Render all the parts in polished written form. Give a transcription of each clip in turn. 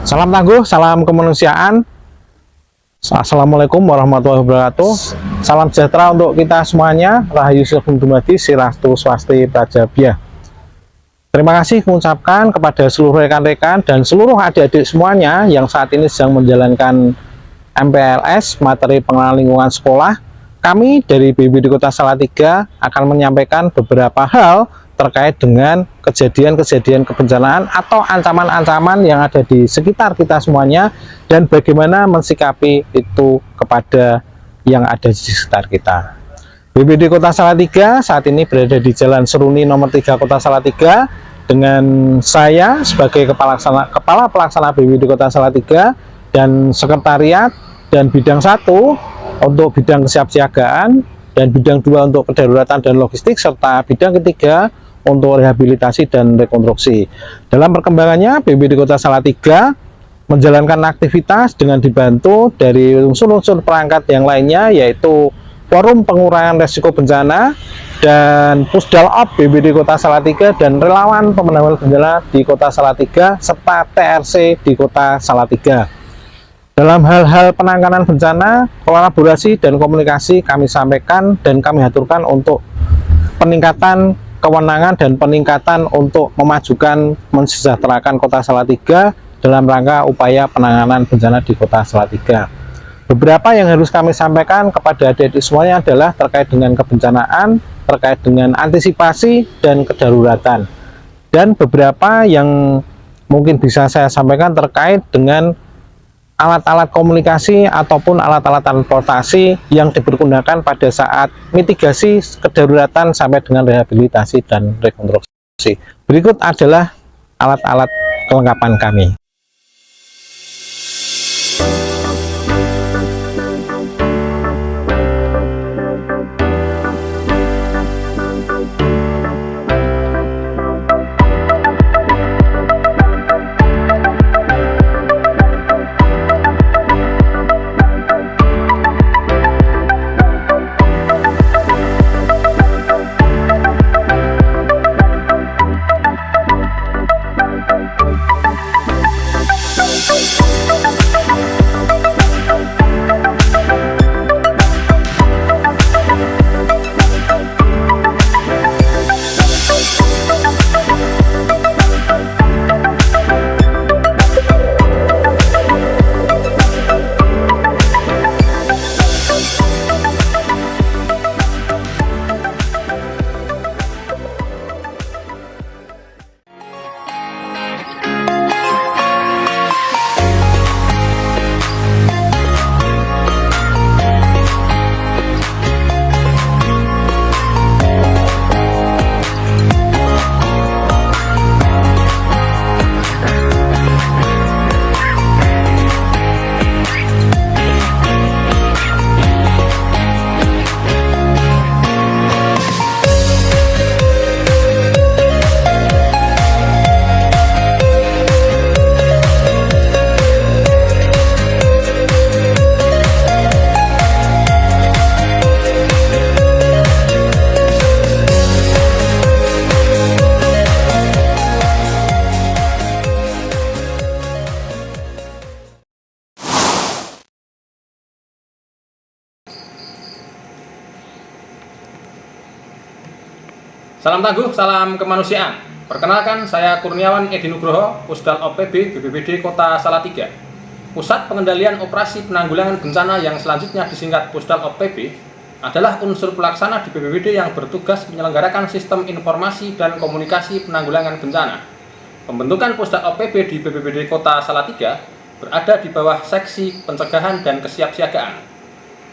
Salam tangguh, salam kemanusiaan. Assalamualaikum warahmatullahi wabarakatuh. Salam sejahtera untuk kita semuanya. Rahayu Sugeng Dumadi Sirastu Swasti Prajabyah. Terima kasih mengucapkan kepada seluruh rekan-rekan dan seluruh adik-adik semuanya yang saat ini sedang menjalankan MPLS, materi pengenalan lingkungan sekolah. Kami dari BPBD Kota Salatiga akan menyampaikan beberapa hal terkait dengan kejadian-kejadian kebencanaan atau ancaman-ancaman yang ada di sekitar kita semuanya dan bagaimana mensikapi itu kepada yang ada di sekitar kita. BPBD Kota Salatiga saat ini berada di Jalan Seruni nomor 3 Kota Salatiga dengan saya sebagai Kepala Pelaksana BPBD Kota Salatiga dan Sekretariat dan bidang 1 untuk bidang kesiapsiagaan dan bidang 2 untuk kedaruratan dan logistik serta bidang ketiga untuk rehabilitasi dan rekonstruksi. Dalam perkembangannya, BPBD Kota Salatiga menjalankan aktivitas dengan dibantu dari unsur-unsur perangkat yang lainnya, yaitu Forum Pengurangan Resiko Bencana dan Pusdalop BPBD Kota Salatiga dan Relawan Penanggulangan Bencana di Kota Salatiga serta TRC di Kota Salatiga. Dalam hal-hal penanganan bencana, kolaborasi dan komunikasi kami sampaikan dan kami aturkan untuk peningkatan kewenangan dan peningkatan untuk memajukan mensejahterakan Kota Salatiga dalam rangka upaya penanganan bencana di Kota Salatiga. Beberapa yang harus kami sampaikan kepada adik-adik semuanya adalah terkait dengan kebencanaan, terkait dengan antisipasi dan kedaruratan. Dan beberapa yang mungkin bisa saya sampaikan terkait dengan alat-alat komunikasi ataupun alat-alat transportasi yang dipergunakan pada saat mitigasi kedaruratan sampai dengan rehabilitasi dan rekonstruksi. Berikut adalah alat-alat kelengkapan kami. Salam tangguh, salam kemanusiaan. Perkenalkan, saya Kurniawan Edi Nugroho, Pusdalop PB BPBD Kota Salatiga. Pusat Pengendalian Operasi Penanggulangan Bencana yang selanjutnya disingkat Pusdalop PB adalah unsur pelaksana di BPBD yang bertugas menyelenggarakan sistem informasi dan komunikasi penanggulangan bencana. Pembentukan Pusdalop PB di BPBD Kota Salatiga berada di bawah Seksi Pencegahan dan Kesiapsiagaan.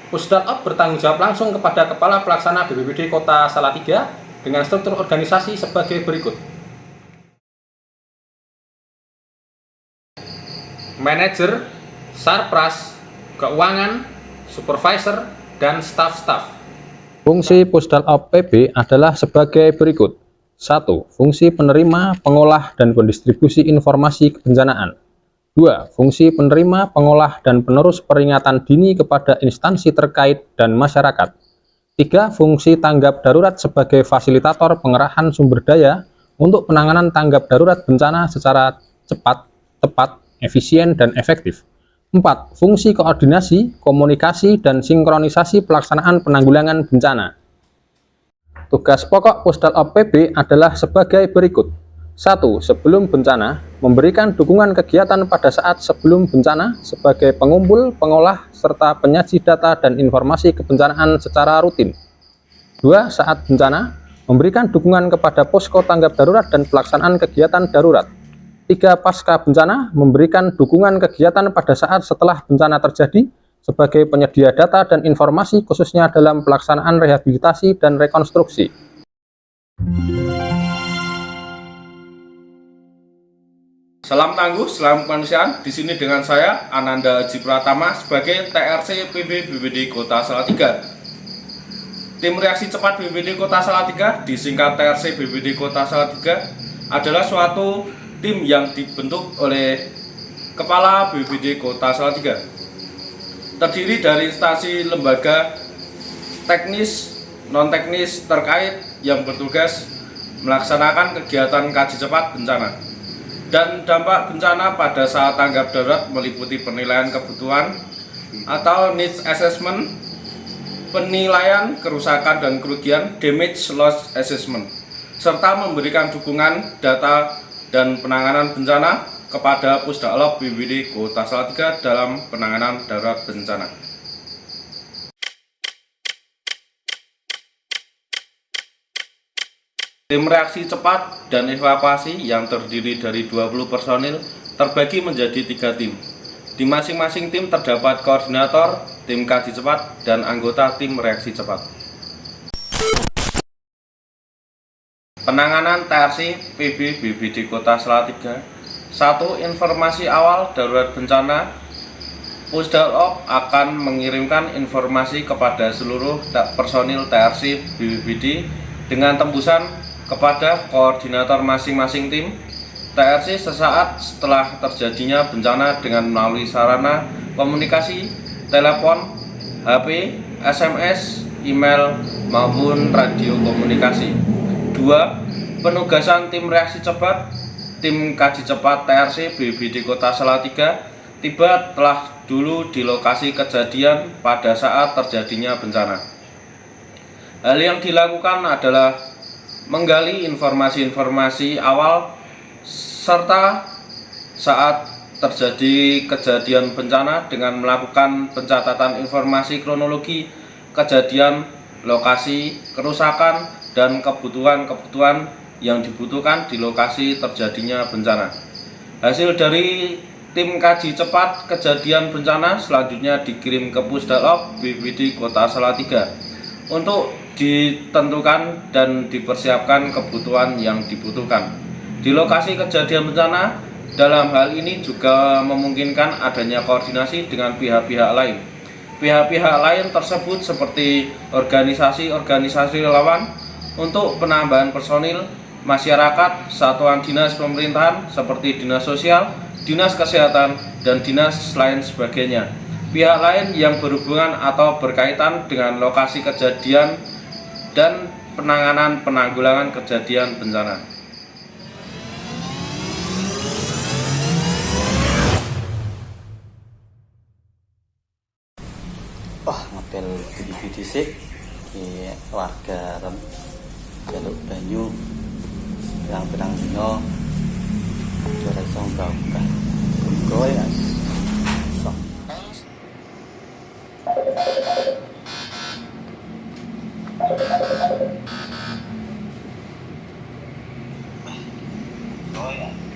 Pusdalop bertanggung jawab langsung kepada Kepala Pelaksana BPBD Kota Salatiga dengan struktur organisasi sebagai berikut. Manajer, Sarpras, Keuangan, Supervisor, dan staf-staf. Fungsi Pusdalop PB adalah sebagai berikut. 1. Fungsi penerima, pengolah, dan pendistribusi informasi kebencanaan. 2. Fungsi penerima, pengolah, dan penerus peringatan dini kepada instansi terkait dan masyarakat. 3. Fungsi tanggap darurat sebagai fasilitator pengerahan sumber daya untuk penanganan tanggap darurat bencana secara cepat, tepat, efisien, dan efektif. 4. Fungsi koordinasi, komunikasi, dan sinkronisasi pelaksanaan penanggulangan bencana. Tugas pokok Pusdal Op PB adalah sebagai berikut. 1. Sebelum bencana, memberikan dukungan kegiatan pada saat sebelum bencana sebagai pengumpul, pengolah, serta penyaji data dan informasi kebencanaan secara rutin. 2. Saat bencana, memberikan dukungan kepada posko tanggap darurat dan pelaksanaan kegiatan darurat. 3. Pasca bencana, memberikan dukungan kegiatan pada saat setelah bencana terjadi sebagai penyedia data dan informasi khususnya dalam pelaksanaan rehabilitasi dan rekonstruksi. Salam tangguh, salam kemanusiaan. Di sini dengan saya Ananda Haji Pratama sebagai TRC PB BPBD Kota Salatiga. Tim reaksi cepat BPBD Kota Salatiga, disingkat TRC BPBD Kota Salatiga, adalah suatu tim yang dibentuk oleh Kepala BPBD Kota Salatiga. Terdiri dari instansi lembaga teknis, non-teknis terkait yang bertugas melaksanakan kegiatan kaji cepat bencana dan dampak bencana pada saat tanggap darurat, meliputi penilaian kebutuhan atau needs assessment, penilaian kerusakan dan kerugian damage loss assessment, serta memberikan dukungan data dan penanganan bencana kepada Pusdal Op BPBD Kota Salatiga dalam penanganan darurat bencana. Tim reaksi cepat dan evakuasi yang terdiri dari 20 personil terbagi menjadi 3 tim. Di masing-masing tim terdapat koordinator, tim kaji cepat, dan anggota tim reaksi cepat. Penanganan TRC PB BPBD Kota Salatiga. 1. Informasi awal darurat bencana. Pusdal Op akan mengirimkan informasi kepada seluruh personil TRC BPBD dengan tembusan kepada koordinator masing-masing tim. TRC sesaat setelah terjadinya bencana dengan melalui sarana komunikasi, telepon, HP, SMS, email, maupun radio komunikasi. 2. Penugasan tim reaksi cepat. Tim kaji cepat TRC BPBD Kota Salatiga tiba telah dulu di lokasi kejadian pada saat terjadinya bencana. Hal yang dilakukan adalah menggali informasi-informasi awal serta saat terjadi kejadian bencana dengan melakukan pencatatan informasi kronologi kejadian, lokasi, kerusakan, dan kebutuhan-kebutuhan yang dibutuhkan di lokasi terjadinya bencana. Hasil dari tim kaji cepat kejadian bencana selanjutnya dikirim ke Pusdal Op BPBD Kota Salatiga untuk ditentukan dan dipersiapkan kebutuhan yang dibutuhkan. Di lokasi kejadian bencana, dalam hal ini juga memungkinkan adanya koordinasi dengan pihak-pihak lain. Pihak-pihak lain tersebut seperti organisasi-organisasi relawan untuk penambahan personil, masyarakat, satuan dinas pemerintahan seperti dinas sosial, dinas kesehatan, dan dinas lain sebagainya. Pihak lain yang berhubungan atau berkaitan dengan lokasi kejadian dan penanganan penanggulangan kejadian bencana. Wah, ngepel bidi-bidi dhisik iki warga jaluk banyu pirang-pirang dina ora iso mbah-mbah. Kowe ya. So.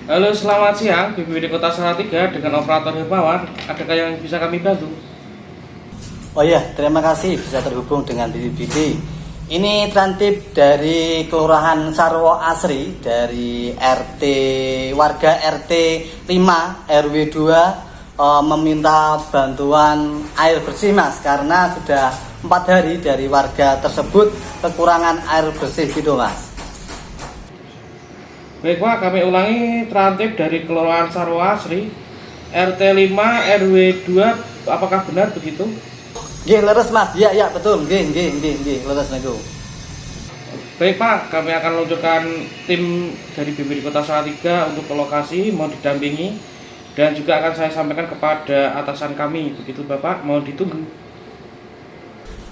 Halo, selamat siang, BPBD Kota Salatiga dengan operator Himawan. Adakah yang bisa kami bantu? Oh iya, terima kasih bisa terhubung dengan BPBD. Ini Trantip dari Kelurahan Sarwo Asri dari warga RT 5 RW 2 meminta bantuan air bersih, Mas, karena sudah 4 hari dari warga tersebut kekurangan air bersih gitu, Mas. Baik Pak, kami ulangi. Trantip dari Kelurahan Sarwo Asri RT 5 RW 2, apakah benar begitu? Nggih, leres, Mas. Iya, betul. Nggih, leres niku. Baik Pak, kami akan luncurkan tim dari BPBD Kota Salatiga untuk ke lokasi, mau didampingi dan juga akan saya sampaikan kepada atasan kami. Begitu Bapak, mohon ditunggu.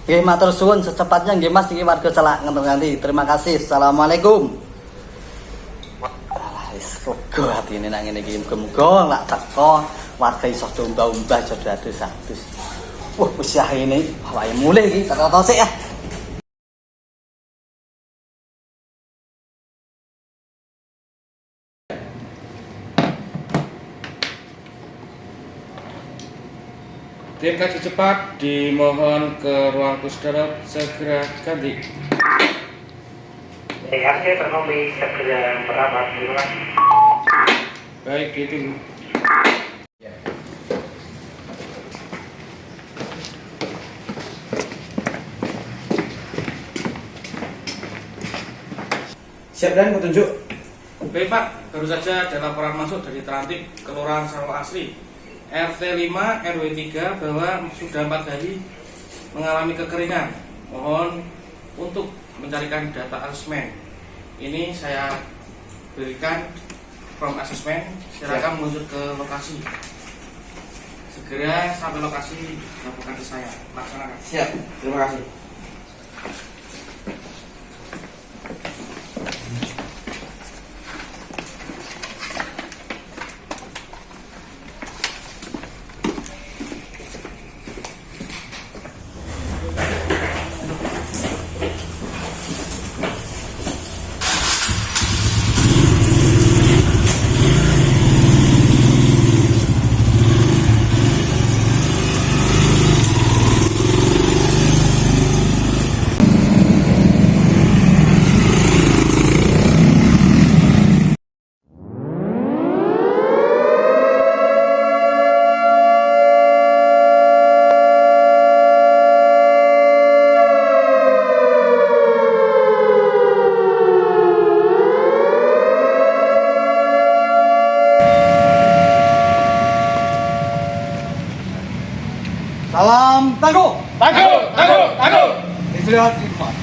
Nggih, matur suwun secepatnya nggih Mas, iki warga celak nganti. Terima kasih. Assalamualaikum. Alah, wis lega atine nang ngene iki. Muga-muga lak teko warga iso domba-umbah jodoh adus-adus. Wah, wis ya ini awake mulih iki, kata-kata sik ya. Tim kaji cepat dimohon ke ruang pusdalop segera ganti. RT Ternomi segera merapat di ruang. Baik, ditunggu. Siap dan petunjuk. Baik Pak, baru saja ada laporan masuk dari Terantib Kelurahan Sarwo Asri RT 5 RW 3 bahwa sudah 4 hari mengalami kekeringan. Mohon untuk mencarikan data asesmen. Ini saya berikan from asesmen. Silakan menuju ke lokasi. Segera sampai lokasi laporkan ke saya. Laksanakan. Siap. Terima kasih. Salam tangguh. Tangguh, tangguh, tangguh. Istirahat singkat.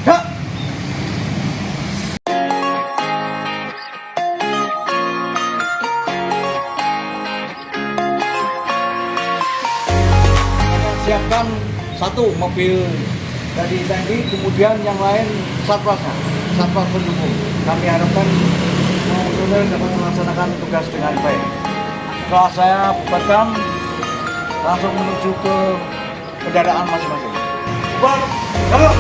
Siapkan satu mobil dari TNI, kemudian yang lain satpas pendukung. Kami harapkan saudara dapat melaksanakan tugas dengan baik. Setelah saya bubarkan, langsung menuju ke kendaraan masing-masing. Bubar, jalan.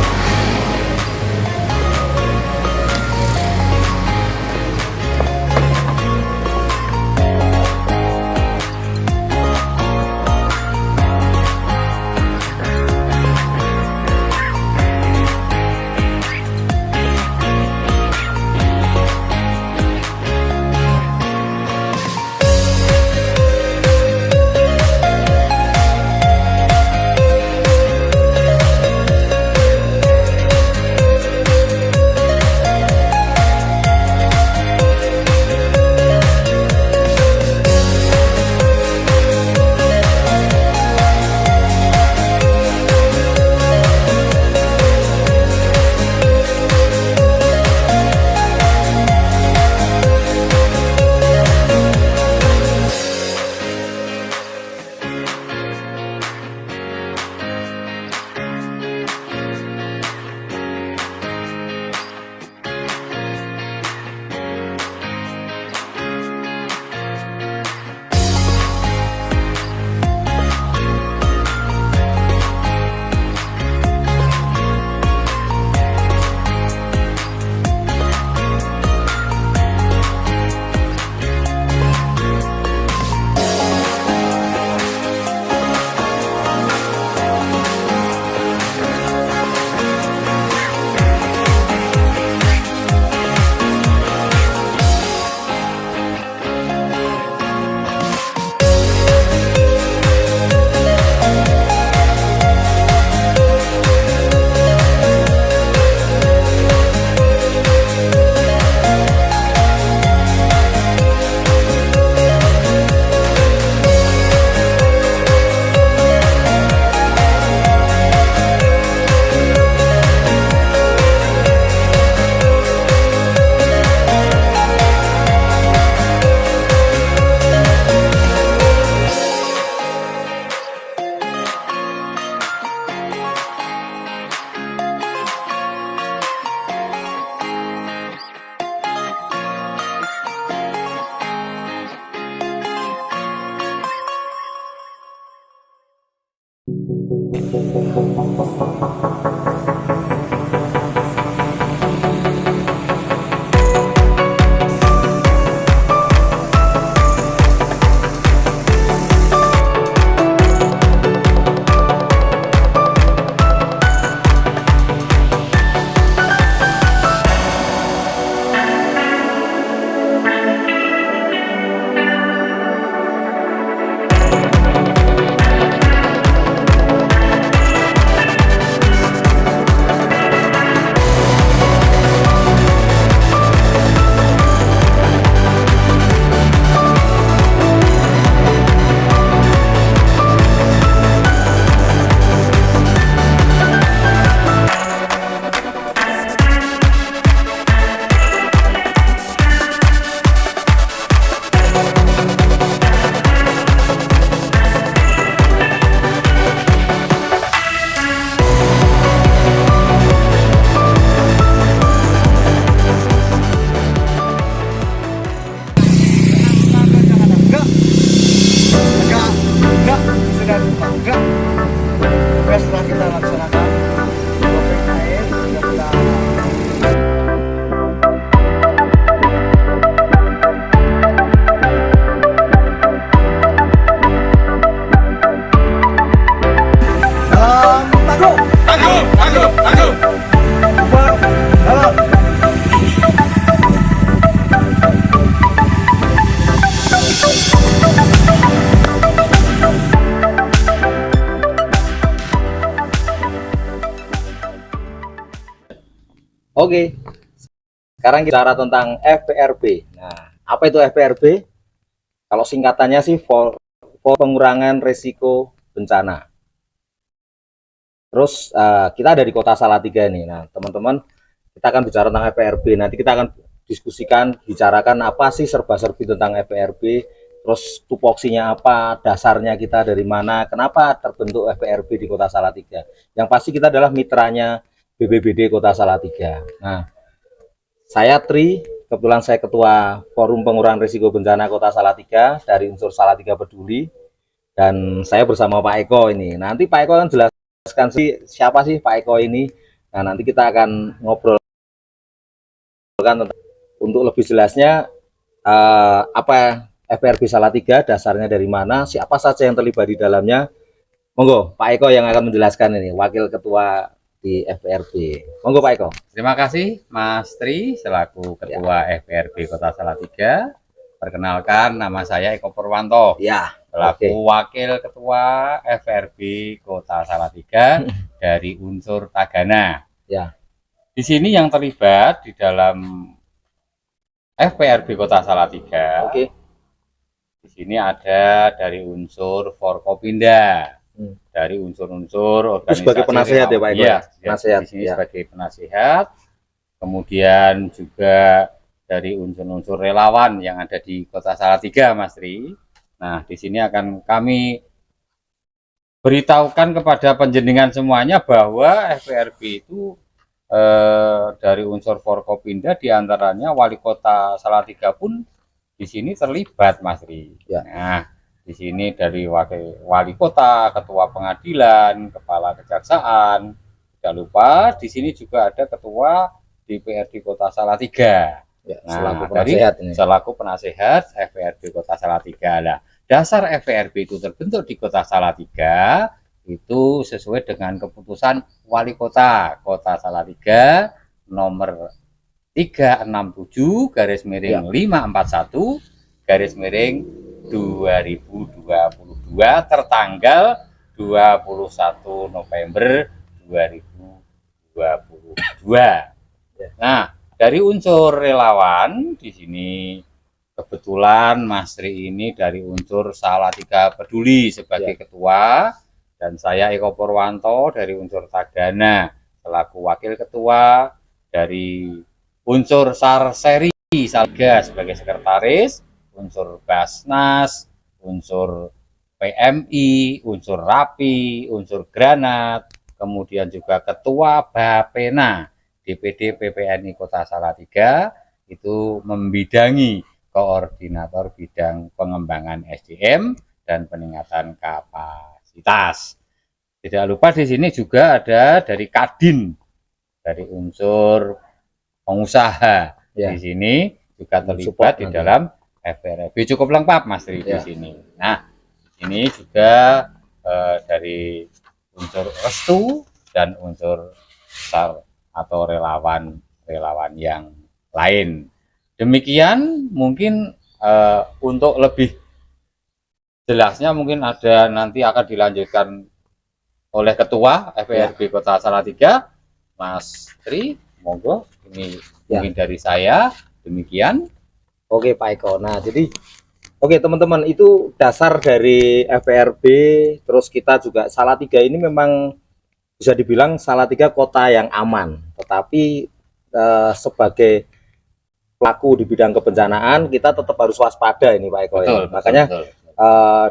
Setelah kita laksanakan topeng air, kita Oke, sekarang kita bicara tentang FPRB. Nah, apa itu FPRB? Kalau singkatannya sih for pengurangan risiko bencana. Terus kita ada di Kota Salatiga ini. Nah, teman-teman, kita akan bicara tentang FPRB. Nanti kita akan diskusikan, bicarakan apa sih serba-serbi tentang FPRB. Terus tupoksinya apa, dasarnya kita dari mana, kenapa terbentuk FPRB di Kota Salatiga. Yang pasti kita adalah mitranya BPBD Kota Salatiga. Nah, saya Tri, kebetulan saya Ketua Forum Pengurangan Risiko Bencana Kota Salatiga dari unsur Salatiga Peduli, dan saya bersama Pak Eko ini. Nanti Pak Eko akan jelaskan siapa sih Pak Eko ini. Nah, nanti kita akan ngobrol tentang, untuk lebih jelasnya apa FPRB Salatiga, dasarnya dari mana, siapa saja yang terlibat di dalamnya. Monggo Pak Eko yang akan menjelaskan ini, Wakil Ketua di FPRB. Monggo Pak Eko. Terima kasih Mas Tri selaku Ketua FPRB Kota Salatiga. Perkenalkan, nama saya Eko Purwanto. Ya, Selaku Wakil Ketua FPRB Kota Salatiga dari unsur Tagana. Ya. Di sini yang terlibat di dalam FPRB Kota Salatiga. Oke. Di sini ada dari unsur Forkopinda. Dari unsur-unsur organisasi sebagai penasehat ya Pak Eko? Iya, penasehat, di sini ya. sebagai penasehat. Kemudian juga dari unsur-unsur relawan yang ada di Kota Salatiga, Mas Tri. Nah, di sini akan kami beritahukan kepada penjenengan semuanya bahwa FPRB itu dari unsur Forkopinda, diantaranya Wali Kota Salatiga pun di sini terlibat, Mas Tri. Ya. Nah, di sini dari wali kota, ketua pengadilan, kepala kejaksaan. Tidak lupa di sini juga ada ketua DPRD Kota Salatiga. Ya, Nah, selaku penasehat ini. selaku penasehat FPRB Kota Salatiga. Nah, dasar FPRB itu terbentuk di Kota Salatiga itu sesuai dengan keputusan Wali Kota Kota Salatiga nomor 367 garis miring 541 garis miring 2022 tertanggal 21 November 2022. Nah, dari unsur relawan di sini kebetulan Mas Tri ini dari unsur Salatiga Peduli sebagai ketua, dan saya Eko Purwanto dari unsur Tagana selaku wakil ketua, dari unsur Sarseri Salga sebagai sekretaris, unsur Basnas, unsur PMI, unsur Rapi, unsur Granat, kemudian juga ketua Bapena DPD PPNI Kota Salatiga itu membidangi koordinator bidang pengembangan SDM dan peningkatan kapasitas. Tidak lupa di sini juga ada dari Kadin, dari unsur pengusaha. Ya. Di sini juga Support terlibat di nanti. dalam FPRB. Cukup lengkap Mas Tri di Ya. sini. Nah, ini juga dari unsur restu dan unsur atau relawan yang lain. Demikian mungkin untuk lebih jelasnya mungkin ada nanti akan dilanjutkan oleh Ketua FPRB Kota Salatiga, Mas Tri. Monggo, ini mungkin dari saya. Demikian. Oke Pak Eko. Nah jadi oke teman-teman, itu dasar dari FPRB. Terus kita juga Salatiga ini memang bisa dibilang Salatiga kota yang aman, tetapi sebagai pelaku di bidang kebencanaan kita tetap harus waspada ini Pak Eko. Betul, Ya. Makanya betul.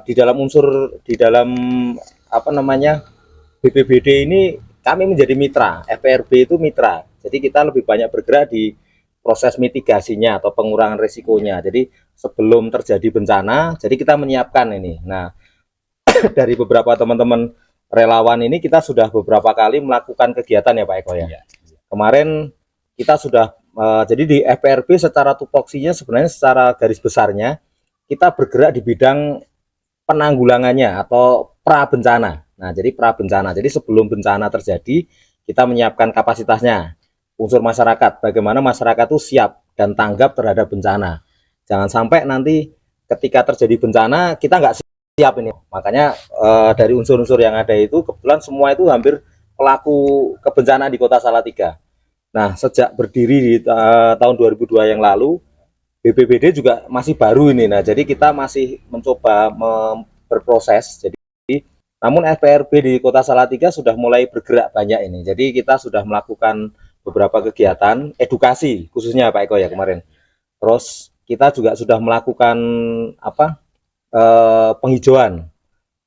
di dalam unsur di dalam apa namanya BPBD ini kami menjadi mitra, FPRB itu mitra. Jadi kita lebih banyak bergerak di proses mitigasinya atau pengurangan risikonya. Jadi sebelum terjadi bencana, jadi kita menyiapkan ini. Nah, dari beberapa teman-teman relawan ini kita sudah beberapa kali melakukan kegiatan ya Pak Eko ya. Kemarin kita sudah jadi di FPRB secara tupoksinya sebenarnya secara garis besarnya kita bergerak di bidang penanggulangannya atau pra bencana. Nah, jadi pra bencana. Jadi sebelum bencana terjadi, kita menyiapkan kapasitasnya. Unsur masyarakat, bagaimana masyarakat itu siap dan tanggap terhadap bencana. Jangan sampai nanti ketika terjadi bencana kita nggak siap ini. Makanya dari unsur-unsur yang ada itu kebetulan semua itu hampir pelaku kebencanaan di Kota Salatiga. Nah, sejak berdiri di tahun 2002 yang lalu, BPBD juga masih baru ini. Nah, jadi kita masih mencoba berproses. Jadi, namun FPRB di Kota Salatiga sudah mulai bergerak banyak ini. Jadi kita sudah melakukan beberapa kegiatan edukasi khususnya Pak Eko ya kemarin. Terus kita juga sudah melakukan penghijauan.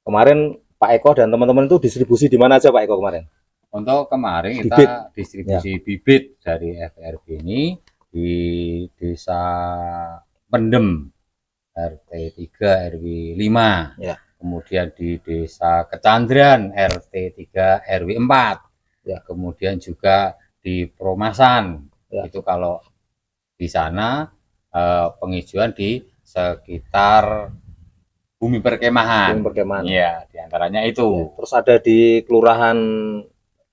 Kemarin Pak Eko dan teman-teman itu distribusi di mana aja Pak Eko kemarin? Untuk kemarin kita Bibit. distribusi bibit dari FPRB ini di Desa Pendem RT 3 RW 5. Ya. Kemudian di Desa Kecandran RT 3 RW 4. Ya. Kemudian juga di Promasan. Ya. Itu kalau di sana penghijauan di sekitar bumi perkemahan. Bumi perkemahan. Iya, diantaranya itu. Ya. Terus ada di Kelurahan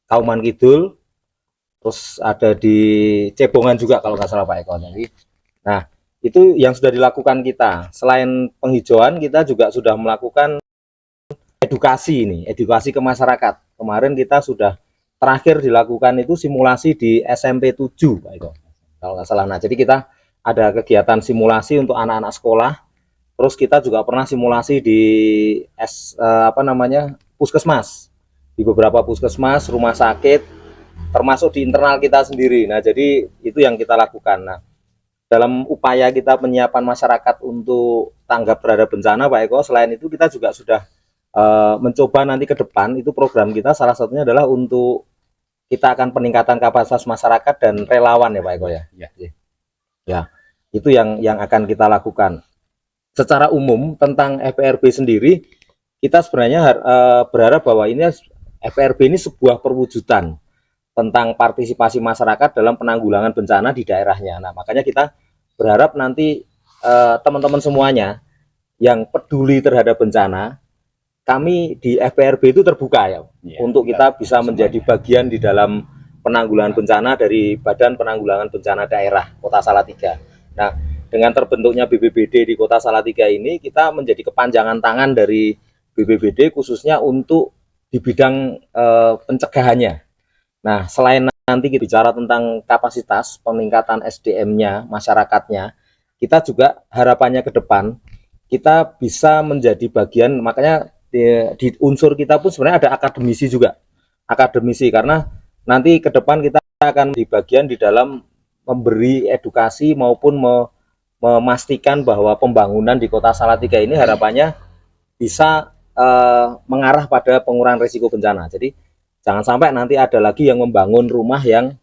Kauman Kidul, terus ada di Cebongan juga kalau nggak salah Pak Eko. Jadi, nah itu yang sudah dilakukan kita. Selain penghijauan, kita juga sudah melakukan edukasi ini, edukasi ke masyarakat. Kemarin kita sudah terakhir dilakukan itu simulasi di SMP 7 Pak Eko, kalau nggak salah. Nah, jadi kita ada kegiatan simulasi untuk anak-anak sekolah. Terus kita juga pernah simulasi di puskesmas, di beberapa puskesmas, rumah sakit, termasuk di internal kita sendiri. Nah, jadi itu yang kita lakukan. Nah, dalam upaya kita penyiapan masyarakat untuk tanggap terhadap bencana Pak Eko, selain itu kita juga sudah mencoba nanti ke depan, itu program kita salah satunya adalah untuk kita akan peningkatan kapasitas masyarakat dan relawan ya Pak Eko ya. Ya, itu yang akan kita lakukan. Secara umum tentang FPRB sendiri, kita sebenarnya berharap bahwa ini FPRB ini sebuah perwujudan tentang partisipasi masyarakat dalam penanggulangan bencana di daerahnya. Nah, makanya kita berharap nanti teman-teman semuanya yang peduli terhadap bencana, kami di FPRB itu terbuka ya, untuk kita bisa menjadi bagian di dalam penanggulangan bencana dari Badan Penanggulangan Bencana Daerah Kota Salatiga. Nah, dengan terbentuknya BPBD di Kota Salatiga ini, kita menjadi kepanjangan tangan dari BPBD khususnya untuk di bidang pencegahannya. Nah, selain nanti kita bicara tentang kapasitas peningkatan SDM-nya, masyarakatnya, kita juga harapannya ke depan kita bisa menjadi bagian, makanya di unsur kita pun sebenarnya ada akademisi juga, akademisi, karena nanti ke depan kita akan di bagian di dalam memberi edukasi maupun memastikan bahwa pembangunan di Kota Salatiga ini harapannya bisa mengarah pada pengurangan risiko bencana. Jadi jangan sampai nanti ada lagi yang membangun rumah yang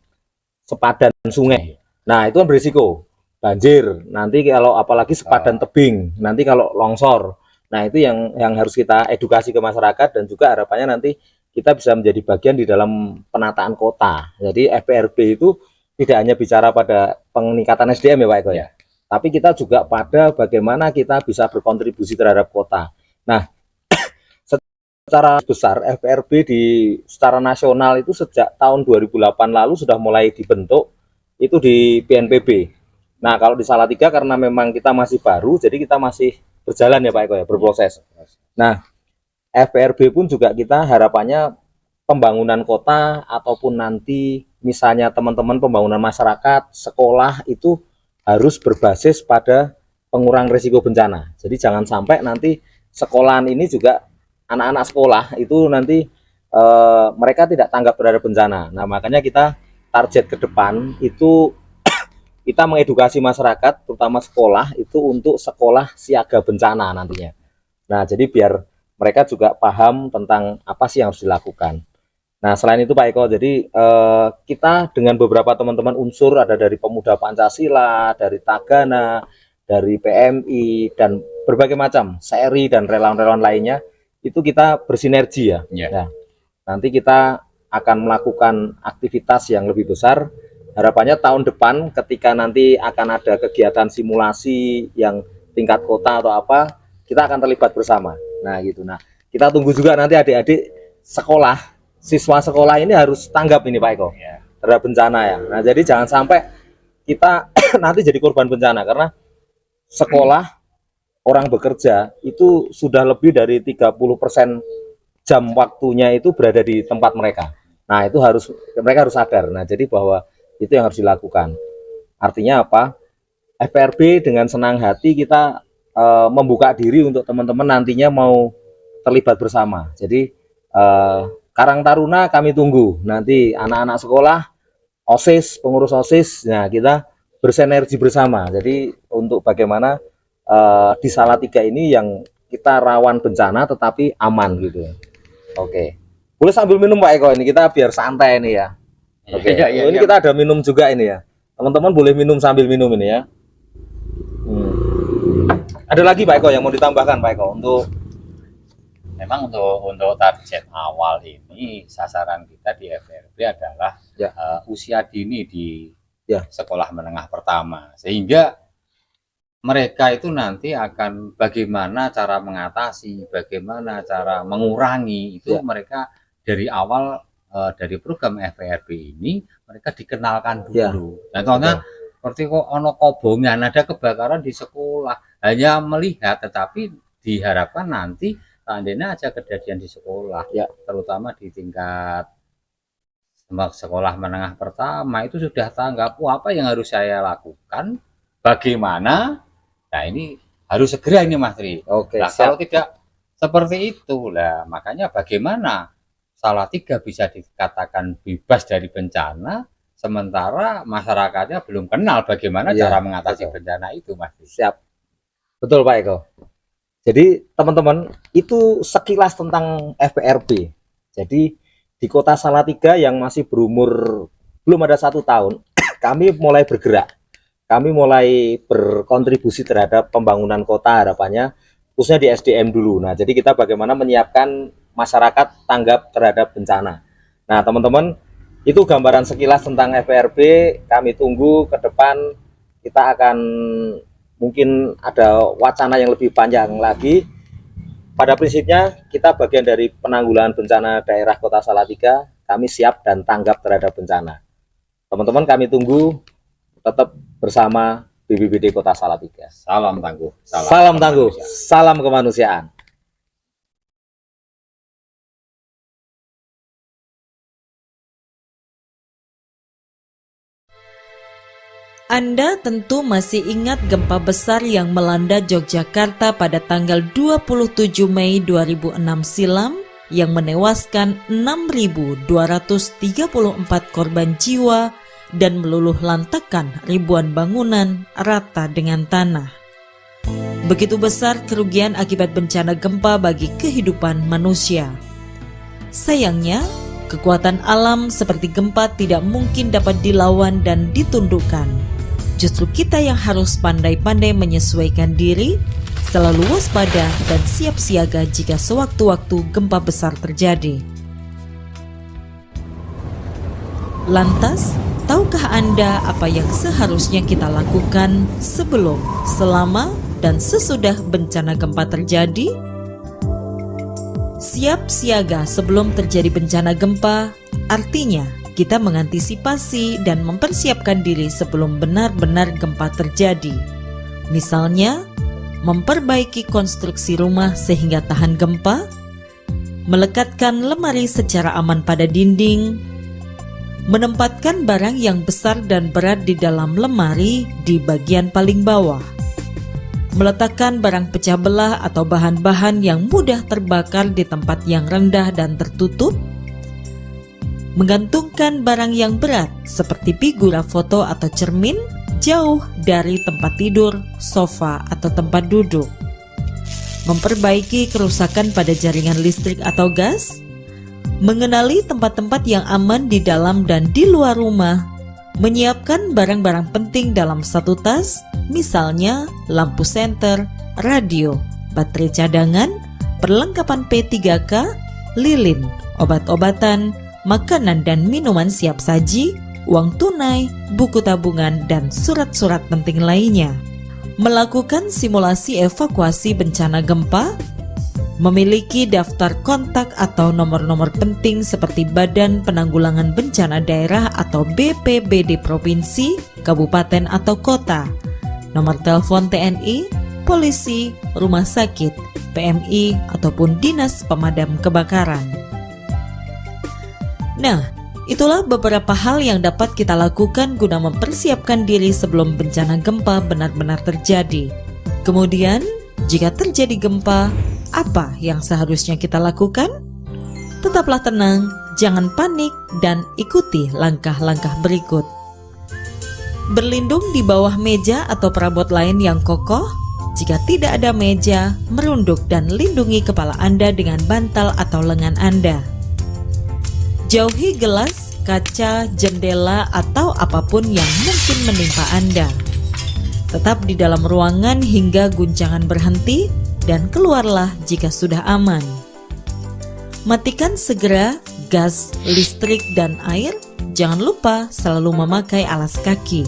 sepadan sungai. Nah, itu kan berisiko banjir. Nanti kalau apalagi sepadan tebing, nanti kalau longsor. Nah, itu yang harus kita edukasi ke masyarakat, dan juga harapannya nanti kita bisa menjadi bagian di dalam penataan kota. Jadi FPRB itu tidak hanya bicara pada peningkatan SDM ya Pak Eko ya, tapi kita juga pada bagaimana kita bisa berkontribusi terhadap kota. Nah, secara besar FPRB secara nasional itu sejak tahun 2008 lalu sudah mulai dibentuk itu di BNPB. Nah, kalau di Salatiga karena memang kita masih baru, jadi kita masih berjalan ya Pak Eko ya, berproses. Nah, FPRB pun juga kita harapannya pembangunan kota ataupun nanti misalnya teman-teman pembangunan masyarakat, sekolah itu harus berbasis pada pengurang risiko bencana. Jadi jangan sampai nanti sekolahan ini juga anak-anak sekolah itu nanti mereka tidak tanggap terhadap bencana. Nah, makanya kita target ke depan itu kita mengedukasi masyarakat terutama sekolah itu untuk sekolah siaga bencana nantinya. Nah, jadi biar mereka juga paham tentang apa sih yang harus dilakukan. Nah, selain itu Pak Eko, jadi kita dengan beberapa teman-teman unsur ada dari Pemuda Pancasila, dari Tagana, dari PMI, dan berbagai macam, SERI dan relawan-relawan lainnya, itu kita bersinergi ya. Nah, nanti kita akan melakukan aktivitas yang lebih besar. Harapannya tahun depan ketika nanti akan ada kegiatan simulasi yang tingkat kota atau apa, kita akan terlibat bersama. Nah gitu. Nah kita tunggu juga nanti adik-adik sekolah, siswa sekolah ini harus tanggap ini Pak Eko terhadap bencana ya. Nah jadi jangan sampai kita nanti jadi korban bencana karena sekolah orang bekerja itu sudah lebih dari 30% jam waktunya itu berada di tempat mereka. Nah itu mereka harus sadar. Nah jadi bahwa itu yang harus dilakukan. Artinya apa? FPRB dengan senang hati kita membuka diri untuk teman-teman nantinya mau terlibat bersama. Jadi Karang Taruna kami tunggu. Nanti anak-anak sekolah, OSIS, pengurus OSIS, nah kita bersinergi bersama. Jadi untuk bagaimana di Salatiga ini yang kita rawan bencana tetapi aman gitu. Oke. Boleh sambil minum Pak Eko ini kita biar santai ini ya. Oke. Ini kita ada minum juga ini ya. Teman-teman boleh minum sambil minum ini ya. Ada lagi Pak Eko yang mau ditambahkan Pak Eko untuk memang untuk target awal ini sasaran kita di FPRB adalah usia dini di sekolah menengah pertama, sehingga mereka itu nanti akan bagaimana cara mengatasi, bagaimana cara mengurangi itu mereka dari awal dari program FPRB ini mereka dikenalkan dulu. Nah, contohnya seperti kok ono kobongan ada kebakaran di sekolah, hanya melihat tetapi diharapkan nanti seandainya aja kejadian di sekolah terutama di tingkat sekolah menengah pertama itu sudah tanggap apa yang harus saya lakukan, bagaimana. Nah ini harus segera ini Mas Tri. Nah, kalau tidak seperti itu lah makanya bagaimana Salatiga bisa dikatakan bebas dari bencana sementara masyarakatnya belum kenal bagaimana cara mengatasi bencana itu Mas. Siap. Betul Pak Eko. Jadi teman-teman itu sekilas tentang FPRB. Jadi di kota Salatiga yang masih berumur belum ada 1 tahun, kami mulai bergerak. Kami mulai berkontribusi terhadap pembangunan kota harapannya khususnya di SDM dulu. Nah jadi kita bagaimana menyiapkan masyarakat tanggap terhadap bencana. Nah teman-teman itu gambaran sekilas tentang FPRB. Kami tunggu ke depan kita akan mungkin ada wacana yang lebih panjang lagi. Pada prinsipnya kita bagian dari penanggulangan bencana daerah Kota Salatiga. Kami siap dan tanggap terhadap bencana. Teman-teman kami tunggu tetap bersama BPBD Kota Salatiga. Salam tangguh. Salam tangguh. Salam kemanusiaan. Anda tentu masih ingat gempa besar yang melanda Yogyakarta pada tanggal 27 Mei 2006 silam yang menewaskan 6.234 korban jiwa dan meluluh lantakan ribuan bangunan rata dengan tanah. Begitu besar kerugian akibat bencana gempa bagi kehidupan manusia. Sayangnya, kekuatan alam seperti gempa tidak mungkin dapat dilawan dan ditundukkan. Justru kita yang harus pandai-pandai menyesuaikan diri, selalu waspada dan siap siaga jika sewaktu-waktu gempa besar terjadi. Lantas, tahukah Anda apa yang seharusnya kita lakukan sebelum, selama, dan sesudah bencana gempa terjadi? Siap siaga sebelum terjadi bencana gempa artinya kita mengantisipasi dan mempersiapkan diri sebelum benar-benar gempa terjadi. Misalnya, memperbaiki konstruksi rumah sehingga tahan gempa, melekatkan lemari secara aman pada dinding, menempatkan barang yang besar dan berat di dalam lemari di bagian paling bawah, meletakkan barang pecah belah atau bahan-bahan yang mudah terbakar di tempat yang rendah dan tertutup, menggantungkan barang yang berat seperti figura foto atau cermin jauh dari tempat tidur, sofa, atau tempat duduk, memperbaiki kerusakan pada jaringan listrik atau gas, mengenali tempat-tempat yang aman di dalam dan di luar rumah, menyiapkan barang-barang penting dalam satu tas, misalnya lampu senter, radio, baterai cadangan, perlengkapan P3K, lilin, obat-obatan, makanan dan minuman siap saji, uang tunai, buku tabungan, dan surat-surat penting lainnya. Melakukan simulasi evakuasi bencana gempa, memiliki daftar kontak atau nomor-nomor penting seperti Badan Penanggulangan Bencana Daerah atau BPBD Provinsi, Kabupaten atau Kota, nomor telepon TNI, polisi, rumah sakit, PMI, ataupun Dinas Pemadam Kebakaran. Nah, itulah beberapa hal yang dapat kita lakukan guna mempersiapkan diri sebelum bencana gempa benar-benar terjadi. Kemudian, jika terjadi gempa, apa yang seharusnya kita lakukan? Tetaplah tenang, jangan panik, dan ikuti langkah-langkah berikut. Berlindung di bawah meja atau perabot lain yang kokoh. Jika tidak ada meja, merunduk dan lindungi kepala Anda dengan bantal atau lengan Anda. Jauhi gelas, kaca, jendela, atau apapun yang mungkin menimpa Anda. Tetap di dalam ruangan hingga guncangan berhenti dan keluarlah jika sudah aman. Matikan segera gas, listrik, dan air. Jangan lupa selalu memakai alas kaki.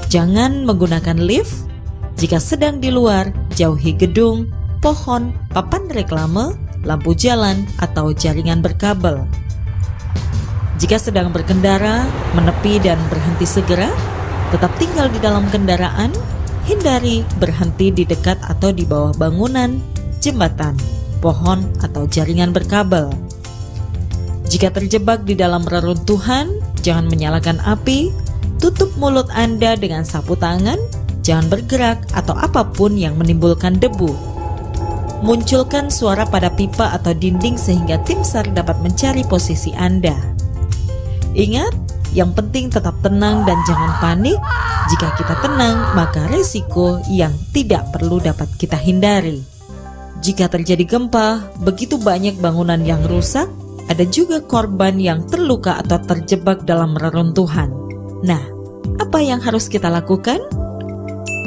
Jangan menggunakan lift. Jika sedang di luar, jauhi gedung, pohon, papan reklame, lampu jalan, atau jaringan berkabel. Jika sedang berkendara, menepi dan berhenti segera. Tetap tinggal di dalam kendaraan. Hindari berhenti di dekat atau di bawah bangunan, jembatan, pohon, atau jaringan berkabel. Jika terjebak di dalam reruntuhan, jangan menyalakan api. Tutup mulut Anda dengan sapu tangan. Jangan bergerak atau apapun yang menimbulkan debu. Munculkan suara pada pipa atau dinding sehingga tim SAR dapat mencari posisi Anda. Ingat, yang penting tetap tenang dan jangan panik. Jika kita tenang, maka resiko yang tidak perlu dapat kita hindari. Jika terjadi gempa, begitu banyak bangunan yang rusak, ada juga korban yang terluka atau terjebak dalam reruntuhan. Nah, apa yang harus kita lakukan?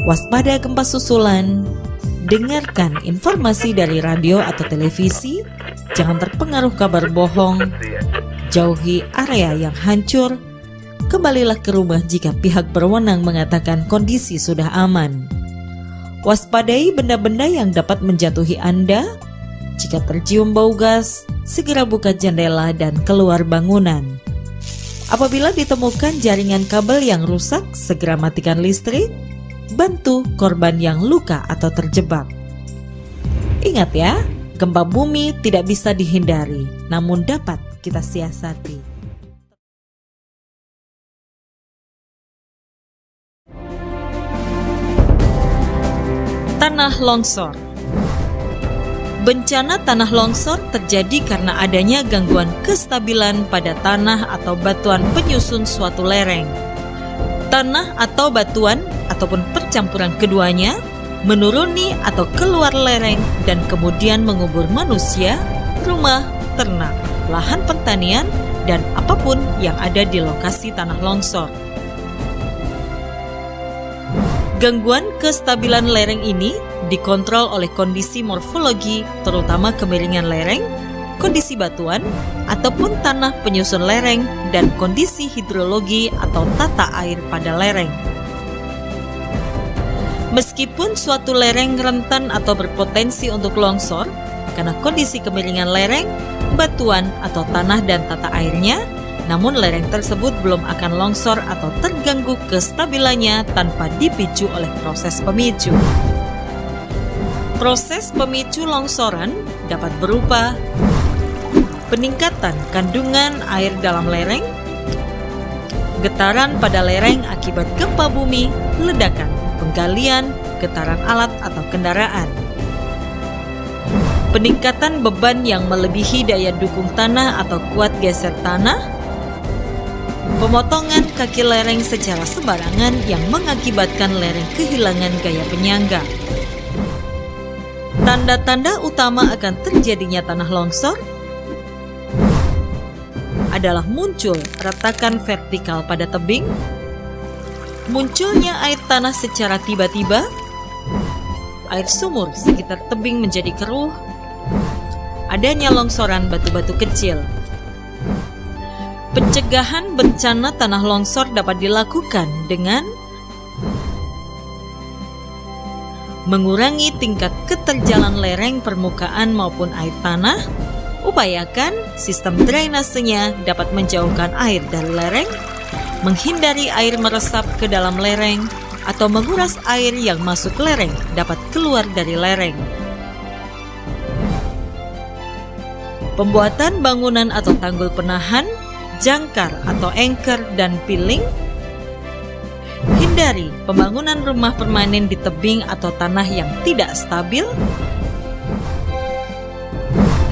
Waspada gempa susulan, dengarkan informasi dari radio atau televisi, jangan terpengaruh kabar bohong, jauhi area yang hancur, kembalilah ke rumah jika pihak berwenang mengatakan kondisi sudah aman. Waspadai benda-benda yang dapat menjatuhi Anda. Jika tercium bau gas, segera buka jendela dan keluar bangunan. Apabila ditemukan jaringan kabel yang rusak, segera matikan listrik. Bantu korban yang luka atau terjebak. Ingat ya, gempa bumi tidak bisa dihindari, namun dapat kita siasati. Tanah longsor. Bencana tanah longsor terjadi karena adanya gangguan kestabilan pada tanah atau batuan penyusun suatu lereng. Tanah atau batuan ataupun percampuran keduanya menuruni atau keluar lereng dan kemudian mengubur manusia, rumah, ternak, lahan pertanian, dan apapun yang ada di lokasi tanah longsor. Gangguan kestabilan lereng ini dikontrol oleh kondisi morfologi, terutama kemiringan lereng, kondisi batuan, ataupun tanah penyusun lereng dan kondisi hidrologi atau tata air pada lereng. Meskipun suatu lereng rentan atau berpotensi untuk longsor karena kondisi kemiringan lereng, batuan atau tanah dan tata airnya, namun lereng tersebut belum akan longsor atau terganggu kestabilannya tanpa dipicu oleh proses pemicu. Proses pemicu longsoran dapat berupa peningkatan kandungan air dalam lereng, getaran pada lereng akibat gempa bumi, ledakan, penggalian, getaran alat atau kendaraan, peningkatan beban yang melebihi daya dukung tanah atau kuat geser tanah, pemotongan kaki lereng secara sembarangan yang mengakibatkan lereng kehilangan gaya penyangga. Tanda-tanda utama akan terjadinya tanah longsor adalah muncul retakan vertikal pada tebing, munculnya air tanah secara tiba-tiba, air sumur sekitar tebing menjadi keruh, adanya longsoran batu-batu kecil. Pencegahan bencana tanah longsor dapat dilakukan dengan mengurangi tingkat keterjalan lereng permukaan maupun air tanah. Upayakan sistem drainasenya dapat menjauhkan air dari lereng, menghindari air meresap ke dalam lereng, atau menguras air yang masuk lereng dapat keluar dari lereng. Pembuatan bangunan atau tanggul penahan, jangkar atau anchor dan piling. Hindari pembangunan rumah permanen di tebing atau tanah yang tidak stabil.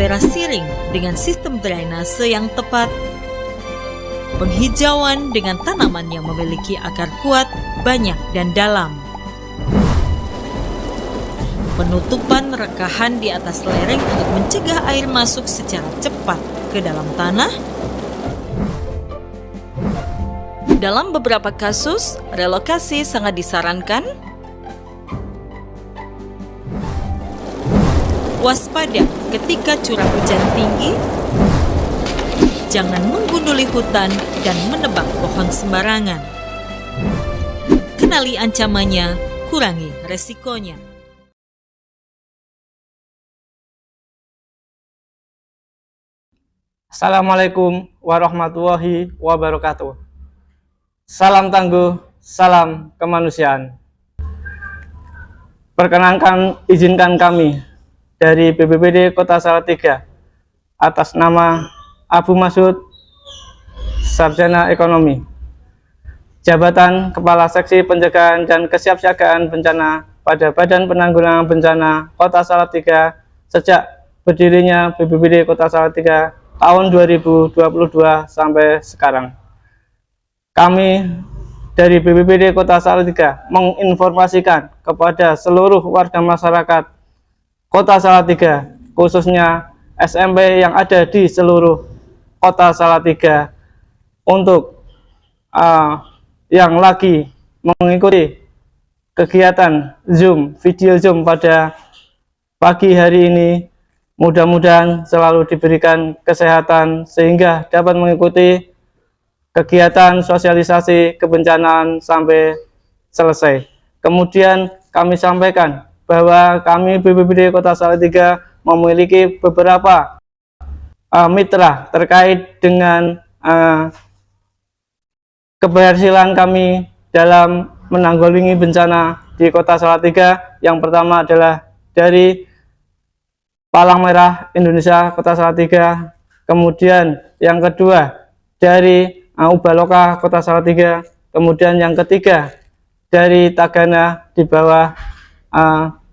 Terasiring dengan sistem drainase yang tepat. Penghijauan dengan tanaman yang memiliki akar kuat, banyak dan dalam. Penutupan rekahan di atas lereng untuk mencegah air masuk secara cepat ke dalam tanah. Dalam beberapa kasus, relokasi sangat disarankan. Waspada ketika curah hujan tinggi. Jangan menggunduli hutan dan menebang pohon sembarangan. Kenali ancamannya, kurangi resikonya. Assalamualaikum warahmatullahi wabarakatuh. Salam tangguh, salam kemanusiaan. Perkenankan, izinkan kami dari BPBD Kota Salatiga atas nama Abu Masud, Sarjana Ekonomi, Jabatan Kepala Seksi Pencegahan dan Kesiapsiagaan Bencana pada Badan Penanggulangan Bencana Kota Salatiga sejak berdirinya BPBD Kota Salatiga tahun 2022 sampai sekarang. Kami dari BPBD Kota Salatiga menginformasikan kepada seluruh warga masyarakat Kota Salatiga, khususnya SMP yang ada di seluruh Kota Salatiga, untuk yang lagi mengikuti kegiatan Zoom, video Zoom pada pagi hari ini, mudah-mudahan selalu diberikan kesehatan sehingga dapat mengikuti kegiatan sosialisasi kebencanaan sampai selesai. Kemudian kami sampaikan bahwa kami BPBD Kota Salatiga memiliki beberapa mitra terkait dengan keberhasilan kami dalam menanggulangi bencana di Kota Salatiga. Yang pertama adalah dari Palang Merah Indonesia Kota Salatiga, kemudian yang kedua dari Ubaloka Kota Salatiga, kemudian yang ketiga dari Tagana di bawah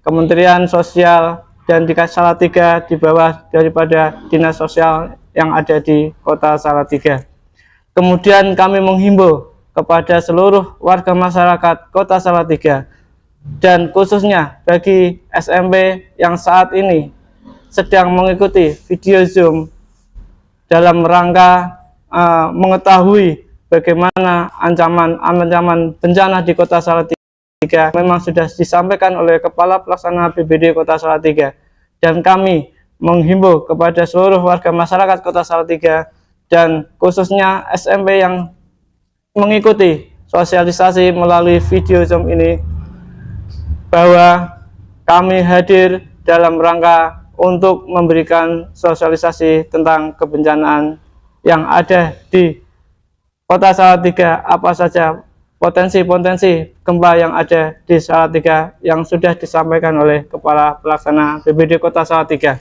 Kementerian Sosial, dan di Salatiga di bawah daripada Dinas Sosial yang ada di Kota Salatiga. Kemudian kami menghimbau kepada seluruh warga masyarakat Kota Salatiga dan khususnya bagi SMP yang saat ini sedang mengikuti video Zoom dalam rangka mengetahui bagaimana ancaman bencana di Kota Salatiga. Memang sudah disampaikan oleh Kepala Pelaksana BPBD Kota Salatiga, dan kami menghimbau kepada seluruh warga masyarakat Kota Salatiga dan khususnya SMP yang mengikuti sosialisasi melalui video Zoom ini bahwa kami hadir dalam rangka untuk memberikan sosialisasi tentang kebencanaan yang ada di Kota Salatiga, apa saja potensi-potensi gempa yang ada di Salatiga yang sudah disampaikan oleh Kepala Pelaksana BPBD Kota Salatiga.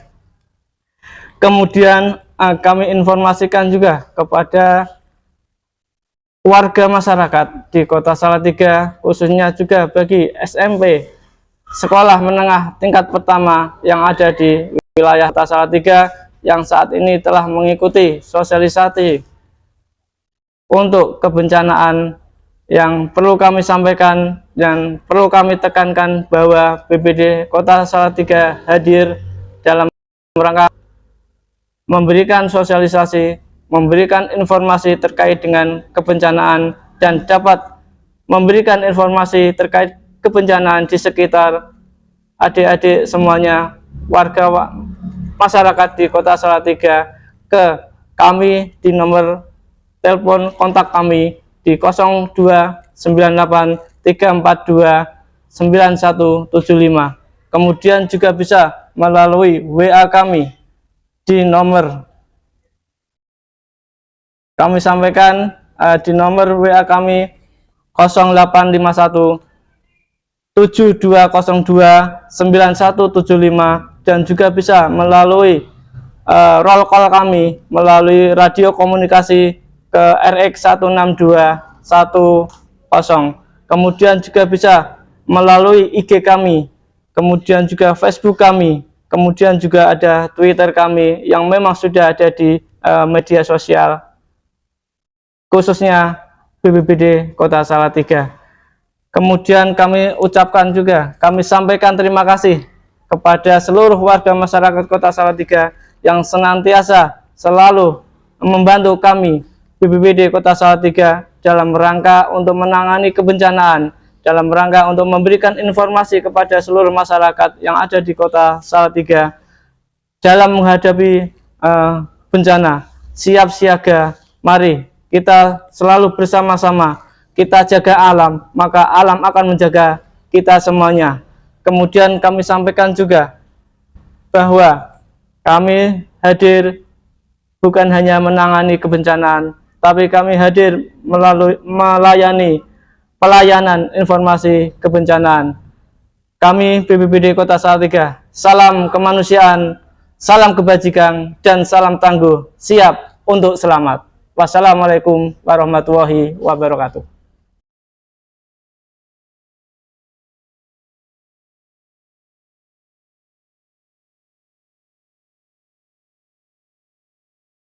Kemudian kami informasikan juga kepada warga masyarakat di Kota Salatiga, khususnya juga bagi SMP sekolah menengah tingkat pertama yang ada di wilayah Kota Salatiga yang saat ini telah mengikuti sosialisasi untuk kebencanaan. Yang perlu kami sampaikan dan perlu kami tekankan bahwa BPBD Kota Salatiga hadir dalam rangka memberikan sosialisasi, memberikan informasi terkait dengan kebencanaan dan dapat memberikan informasi terkait kebencanaan di sekitar adik-adik semuanya, warga masyarakat di Kota Salatiga, ke kami di nomor telepon kontak kami di 0298-342-9175. Kemudian juga bisa melalui WA kami di nomor, kami sampaikan di nomor WA kami 0851 7202 9175, dan juga bisa melalui roll call kami melalui radio komunikasi ke RX 16210. Kemudian juga bisa melalui IG kami, kemudian juga Facebook kami, kemudian juga ada Twitter kami yang memang sudah ada di media sosial, khususnya BPBD Kota Salatiga. Kemudian kami ucapkan juga, kami sampaikan terima kasih kepada seluruh warga masyarakat Kota Salatiga yang senantiasa selalu membantu kami BPBD Kota Salatiga dalam rangka untuk menangani kebencanaan, dalam rangka untuk memberikan informasi kepada seluruh masyarakat yang ada di Kota Salatiga dalam menghadapi bencana. Siap siaga, mari kita selalu bersama-sama, kita jaga alam, maka alam akan menjaga kita semuanya. Kemudian kami sampaikan juga bahwa kami hadir bukan hanya menangani kebencanaan, tapi kami hadir melayani pelayanan informasi kebencanaan. Kami BPBD Kota Salatiga, salam kemanusiaan, salam kebajikan, dan salam tangguh, siap untuk selamat. Wassalamualaikum warahmatullahi wabarakatuh.